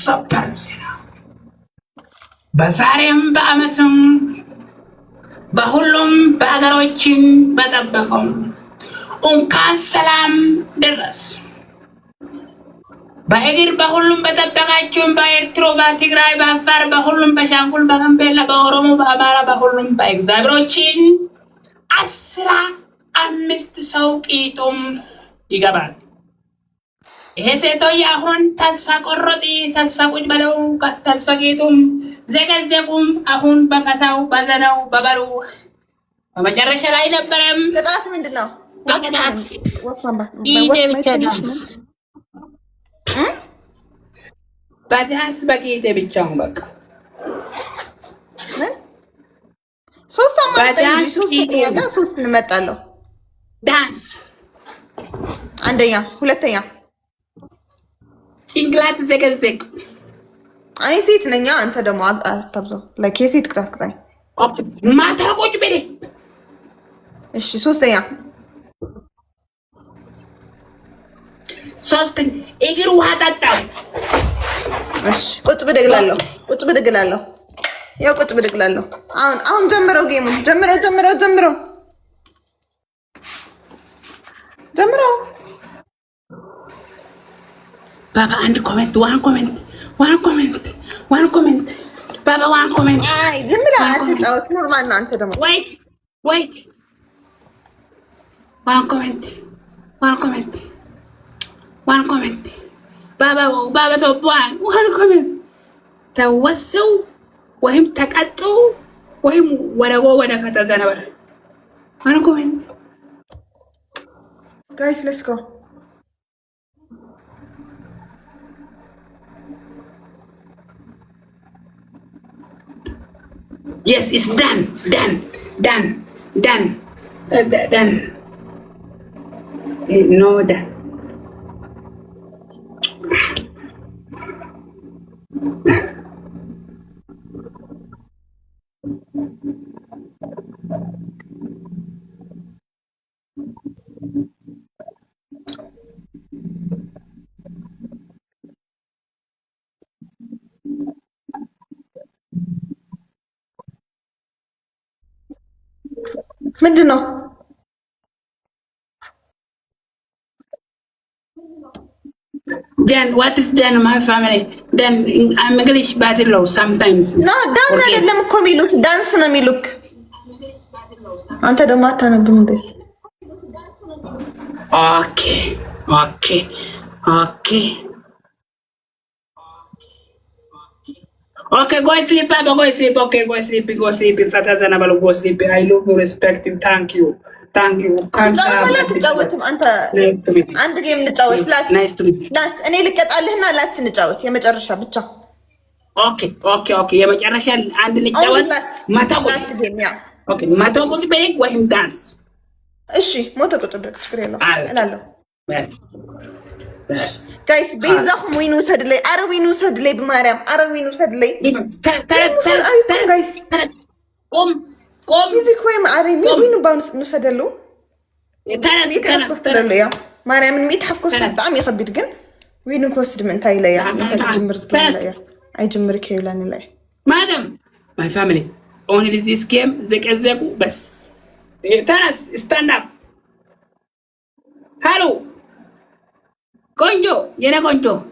ሰበር ዜና በዛሬም በአመትም በሁሉም በአገሮችን በጠበቀው እንኳን ሰላም ደረስ በእግር በሁሉም በጠበቃችሁም በኤርትራ በትግራይ በአፋር በሁሉም በሻንጉል በጋምቤላ በኦሮሞ በአማራ በሁሉም በእግዚአብሔሮችን 15 ሰው ቂጡም ይገባል። ይሄ ሴቶች አሁን ተስፋ ቆረጥ ተስፋ ቁጭ በለው ተስፋ ጌቱም ዘገዘቁም አሁን በፈታው በዘነው በበሩ በመጨረሻ ላይ ነበረም ቅጣት ምንድነው? በዳስ በጌጤ ብቻውን በቃ ምን ሶስት አማራጭ ሶስት እንመጣለሁ። ዳንስ አንደኛ፣ ሁለተኛ ጭንቅላት ዘገዘቅ። እኔ ሴት ነኝ፣ አንተ ደግሞ አታብዛው። የሴት ቅጣት ቅጣኝ። ማታ ቁጭ በል። እሺ ሶስተኛ እግር ውሃ ጠጣው። እሺ ቁጭ ብድግ እላለሁ። ቁጭ ብድግ እላለሁ። ያው ቁጭ ብድግ እላለሁ። አሁን ጀምረው፣ ጌሙን ጀምረው። ባባ አንድ ኮሜንት ዋን ኮሜንት ባባ ዋን ኮሜንት። አይ ዝም ብለህ አትጫወት። ኖርማል ነው። አንተ ደግሞ ዌይት ዋን ኮሜንት ባባ ተባን ዋን ኮሜንት ተወሰው ወይም ተቀጡ ወይም ወደ ፈተና ነበር። ዋን ኮሜንት ጋይስ ሌትስ ጎ። Yes, it's done. No, done. ምንድን ነው? Then what is done my family? Then I'm English battle low sometimes. No, ዳንስ አይደለም እኮ የሚሉት ዳንስ ነው የሚሉክ። አንተ ደግሞ አታነብም እንዴ? Okay, go sleep, Papa. Go sleep. Okay, go sleep. Fata zana balu go sleep. I love you, respect you. Thank you. አንድ ጌም እንጫወት። ላስት እኔ ልቀጣልህና ላስት እንጫወት። የመጨረሻ ብቻ። ኦኬ። የመጨረሻ አንድ እንጫወት። ላስት ጌም ያ። ኦኬ። ማታ ቁጭ በይ ወይም ዳንስ። እሺ፣ ሞተ ቁጭ በይ ችግር የለውም እላለሁ። ጋይስ ቤዛኹም ዊን ውሰድ ላይ ዊን ውሰድ ላይ በማርያም ዊን ውሰድ ላይ ቆም ሙዚክ ወይም ዊን ባውንስ እንውሰደሉ ያ ማርያምን ሚትሐፍ ኮስ በጣም ይከብድ ግን ዊን ኮስድ ምንታይ ላይ ያ ተጀምር ዝግኝ ላይ አይጀምር ከይላኒ ላይ ማዳም ማይ ፋሚሊ ኦንሊ ዚስ ጌም ዘቀዘቁ በስ ተነስ ስታንድ አፕ ሃሎ Konjo, yena konjo.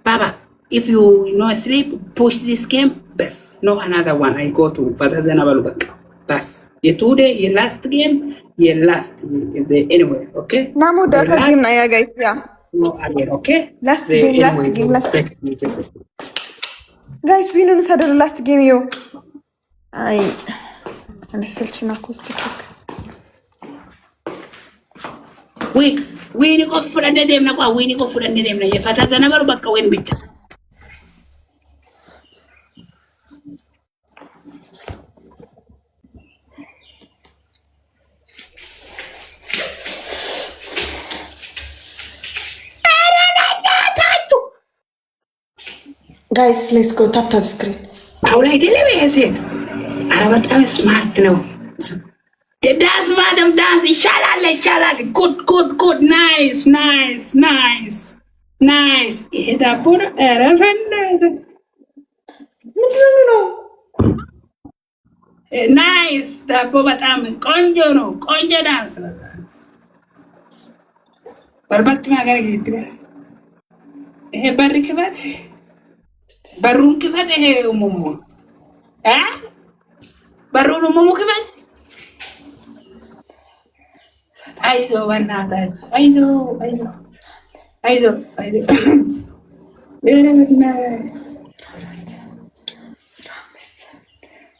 Baba, if you no sleep, push this game. Bas, no another one. I go to Father Zanabalu. Bas, ye today, ye last game, ye last anyway, okay? Namu da game na ya guys, yeah. No again, okay? Last game. Guys, we no sada last game yo. Ay, ana selchina acoustic. Wini ko furan de dem na kwa wini ko furan de dem na ye fata zana baru bakka wen bicha guys let's go tap screen አውላይ ደለበ የሴት አረ በጣም ስማርት ነው ዳንስ ማደም ዳንስ ይሻላል። ጉድ ናይስ ናይስ። ይሄ ዳቦ ነው። ኧረ ፈለደ ምንድን ነው? ናይስ ዳቦ በጣም ቆንጆ ነው። ቆንጆ ዳንስ ነው። በርበት ማገር ይችላል። ይሄ በር ክፈት፣ በሩን ክፈት። ይሄ ሙሙ በሩን ሙሙ ክፈት። አይዞ በእናትህ አይዞ አይዞ አይዞ አይዞ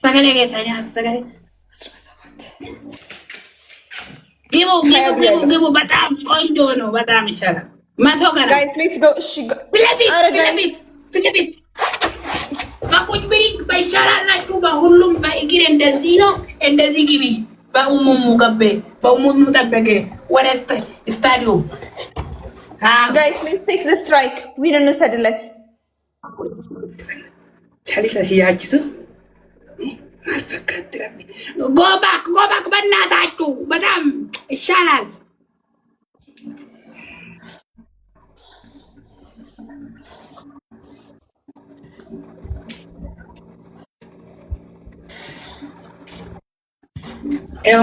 ሰገሌ ገሳኛ ሰገሌ ግቡ። በጣም ቆንጆ ነው። በጣም ይሻላል። መቶ ገና ፊት ለፊት በቁጭ ብሪክ በይሻላላችሁ። በሁሉም በእግር እንደዚህ ነው። እንደዚህ ግቢ። በኡሙሙ ገቤ በኡሙሙ ጠበቄ ወደ ስታዲዮም ጋይስ ሌትስ ቴክ ዘ ስትራይክ ዊን እንውሰድለት። ቻሊሳ ሲያችሱ ማልፈካት ጎባክ በእናታችሁ በጣም ይሻላል።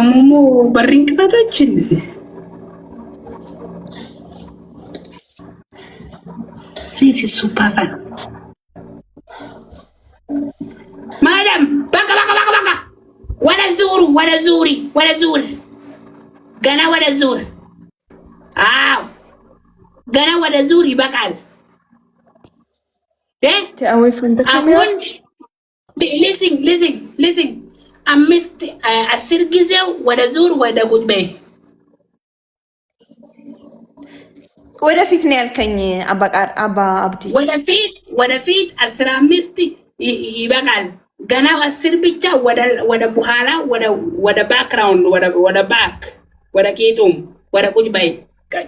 ሙሙ በሪን ክፈቶች እነዚህ ሲሲ ሱፐር ፋን ማዳም በቃ ወደ ዙሪ ገና ወደ ዙር። አዎ ገና ወደ ዙር ይበቃል። አሁን ሊሲንግ 10 ጊዜው ወደ ዙር ወደ ቁጭ በይ። ወደፊት ነው ያልከኝ አባ አብዲ። ወደፊት 15 ይበቃል። ገና 10 ብቻ ወደ በኋላ ወደ ባክግራውንድ ወደ ባክ ወደ ቂጡም ወደ ቁጭ በይ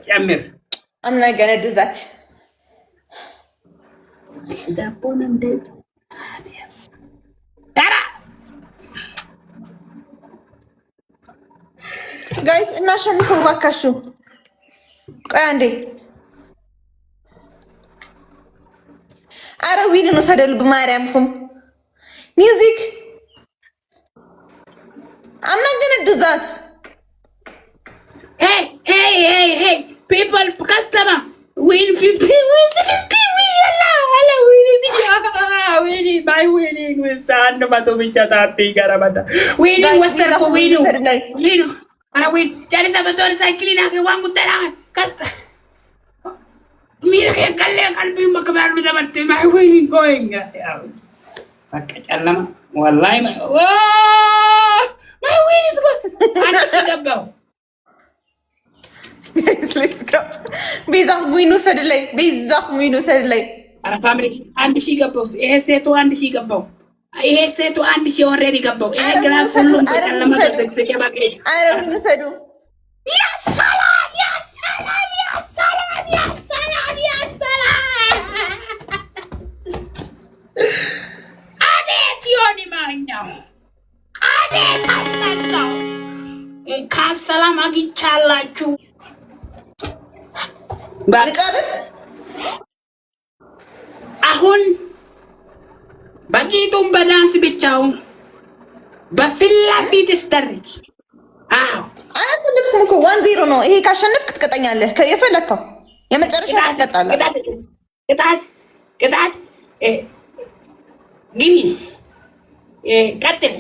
ጨምር። አምና ገና ዱዛት ዳቦን እንዴት ዳራ ጋይስ እናሸንፈው ባካችሁ። ቆይ አንዴ አረ ዊን ነው ሰደል በማርያምኩም ሚውዚክ I'm not gonna do that. Hey people customer win 50 win 60 win Allah winning by winning with sand mato bicha tati garabada winning wasarko win ara win jadi sabator cycle na ke wangu tara kasta mira ke kalle kalbi makbar mi dabarti my winning going baka challama wallahi my win is good ana sigabao let's go ቤዛ ዊኑ ሰድላይ አረ ፋሚሊ 1000 ገባው። ይሄ ሴቱ 1000 ገባው። ይሄ ሴቱ 1000 ኦልሬዲ ገባው። ይሄ ግላስ ሁሉም ተጨለማ ተጨባቀ። አረ ዊኑ ሰዱ ያ ሰላም አቤት ዮኒ ማኛው አቤት አነሳው ከሰላም አግኝቻላችሁ። ልጨርስ አሁን በቂጡም በዳንስ ብቻው በፊት ስተርጅ አያልፍም እኮ 1-0 ነው። ይሄ ካሸነፍክ ትቀጠኛለህ። የፈለከው የመጨረሻ ታስቀጣለህ። ቅጣት ግቢ ቀጥል።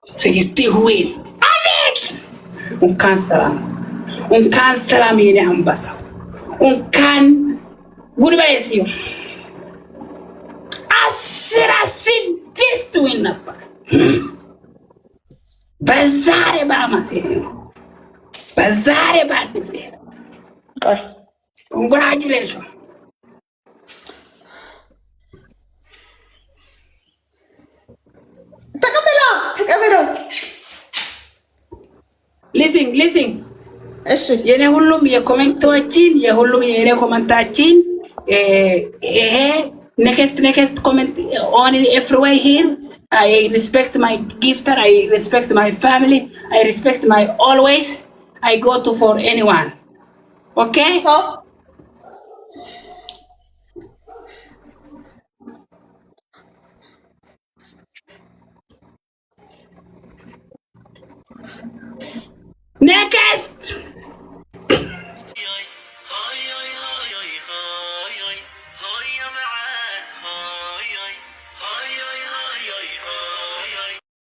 ስግስቲ ሁዌል አቤት እንኳን ሰላም የኔ አንበሳው እንኳን ጉድባይ ሲዩ 16 ዊን ነበር በዛሬ በአመት በዛሬ በአዲስ ኮንግራቹሌሽን ተቀበለው። ሊሲንግ እሺ የኔ ሁሉም የኮሜንቶችን የሁሉም የኔ ኮሜንታችን ይሄ Next comment only everywhere here. I respect my gifter. I respect my family. I respect my always. I go to for anyone. Okay? So Next!